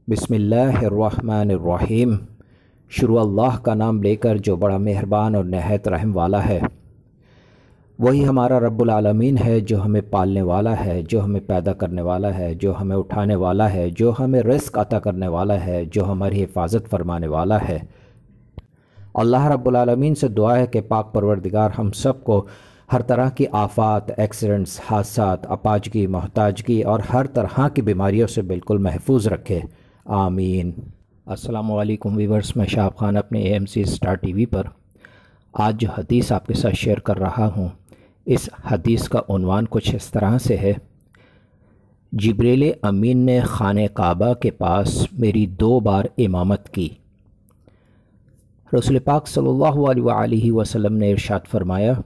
बिस्मिल्लाहिर्रहमानिर्रहीम। शुरू अल्लाह का नाम लेकर जो बड़ा मेहरबान और नहायत रहम वाला है। वही हमारा रब्बुल आलमीन है जो हमें पालने वाला है, जो हमें पैदा करने वाला है, जो हमें उठाने वाला है, जो हमें रिस्क अता करने वाला है, जो हमारी हिफाजत फरमाने वाला है। अल्लाह रब्बुल आलमीन से दुआ है कि पाक परवरदिगार हम सब को हर तरह की आफात, एक्सीडेंट्स, हादसात, अपाजगी, मोहताजगी और हर तरह की बीमारियों से बिल्कुल महफूज रखे, आमीन। अस्सलामु अलैकुम वीवर्स, मैं शाह खान अपने AMC स्टार टीवी पर आज जो हदीस आपके साथ शेयर कर रहा हूँ, इस हदीस का उन्वान कुछ इस तरह से है। जिब्रील अमीन ने खाने काबा के पास मेरी 2 बार इमामत की। रसूल पाक सल्लल्लाहु अलैहि वसल्लम ने इरशाद फरमाया,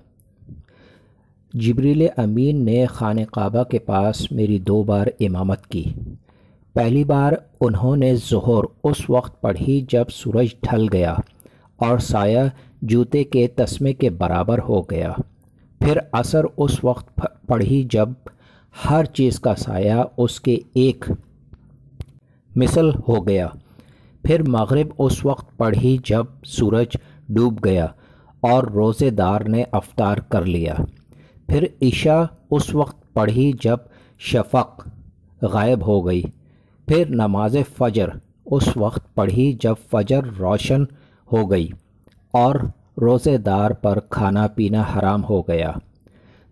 जिब्रील अमीन ने खाने काबा के पास मेरी 2 बार इमामत की। पहली बार उन्होंने ज़ोहर उस वक्त पढ़ी जब सूरज ढल गया और साया जूते के तस्मे के बराबर हो गया। फिर असर उस वक्त पढ़ी जब हर चीज़ का साया उसके एक मिसल हो गया। फिर मगरिब उस वक्त पढ़ी जब सूरज डूब गया और रोज़ेदार ने अफ्तार कर लिया। फिर इशा उस वक्त पढ़ी जब शफ़क़ गायब हो गई। फिर नमाज फ़जर उस वक्त पढ़ी जब फ़जर रोशन हो गई और रोज़ेदार पर खाना पीना हराम हो गया।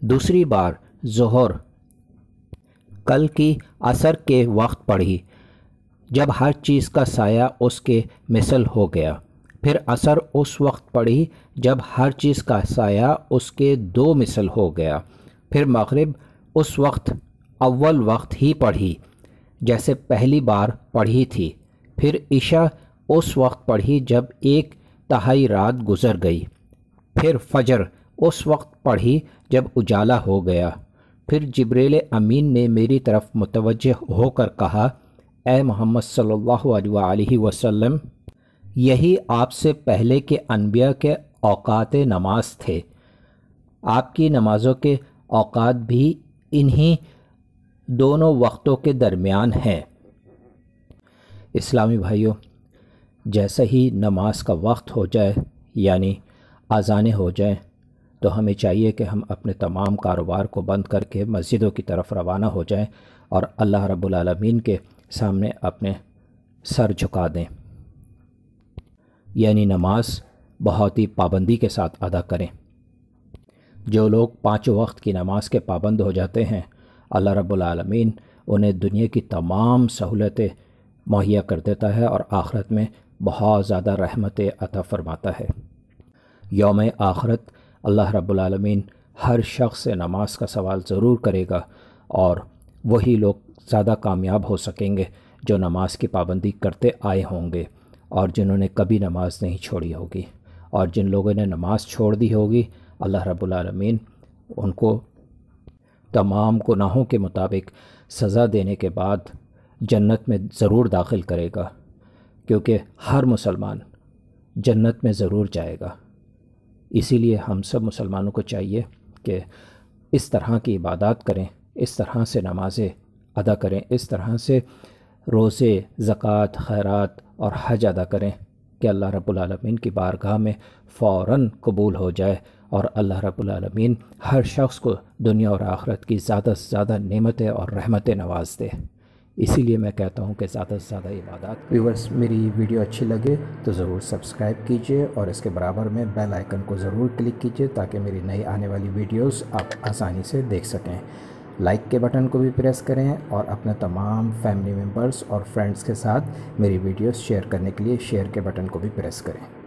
दूसरी बार ज़ोहर कल की असर के वक्त पढ़ी जब हर चीज़ का साया उसके मिसल हो गया। फिर असर उस वक्त पढ़ी जब हर चीज़ का साया उसके 2 मिसल हो गया। फिर मगरिब उस वक्त अव्वल वक्त ही पढ़ी जैसे पहली बार पढ़ी थी। फिर इशा उस वक्त पढ़ी जब 1/3 रात गुज़र गई। फिर फ़जर उस वक्त पढ़ी जब उजाला हो गया। फिर जिब्रील अमीन ने मेरी तरफ मुतवज्जह होकर कहा, ए मोहम्मद सल्लल्लाहु अलैहि वसल्लम, यही आपसे पहले के अनबिया के औकात नमाज थे। आपकी नमाज़ों के औकात भी इन्हीं दोनों वक्तों के दरमियान हैं। इस्लामी भाइयों, जैसे ही नमाज का वक्त हो जाए यानी अज़ानें हो जाएं, तो हमें चाहिए कि हम अपने तमाम कारोबार को बंद करके मस्जिदों की तरफ रवाना हो जाएं और अल्लाह रब्बुल आलमीन के सामने अपने सर झुका दें, यानी नमाज बहुत ही पाबंदी के साथ अदा करें। जो लोग 5 वक्त की नमाज के पाबंद हो जाते हैं, अल्लाह रब्बुल आलमीन उन्हें दुनिया की तमाम सहूलतें मुहैया कर देता है और आखिरत में बहुत ज़्यादा रहमतें अता फरमाता है। यौम आखिरत अल्लाह रब्बुल आलमीन हर शख्स से नमाज का सवाल ज़रूर करेगा और वही लोग ज़्यादा कामयाब हो सकेंगे जो नमाज की पाबंदी करते आए होंगे और जिन्होंने कभी नमाज नहीं छोड़ी होगी। और जिन लोगों ने नमाज छोड़ दी होगी, अल्लाह रब्बुल आलमीन उनको तमाम गुनाहों के मुताबिक सज़ा देने के बाद जन्नत में ज़रूर दाखिल करेगा, क्योंकि हर मुसलमान जन्नत में ज़रूर जाएगा। इसीलिए हम सब मुसलमानों को चाहिए कि इस तरह की इबादत करें, इस तरह से नमाज़ें अदा करें, इस तरह से रोज़े, ज़कात, खैरात और हज अदा करें कि अल्लाह रब्बुल आलमीन की बारगाह में फ़ौरन कबूल हो जाए और अल्लाह रब्बुल आलमीन हर शख्स को दुनिया और आखिरत की ज़्यादा से ज़्यादा नेमतें और रहमतें नवाज दे। इसीलिए मैं कहता हूँ कि ज़्यादा से ज़्यादा इबादत। व्यूअर्स, मेरी वीडियो अच्छी लगे तो ज़रूर सब्सक्राइब कीजिए और इसके बराबर में बेल आइकन को ज़रूर क्लिक कीजिए ताकि मेरी नई आने वाली वीडियोस आप आसानी से देख सकें। लाइक के बटन को भी प्रेस करें और अपने तमाम फैमिली मेम्बर्स और फ्रेंड्स के साथ मेरी वीडियोस शेयर करने के लिए शेयर के बटन को भी प्रेस करें।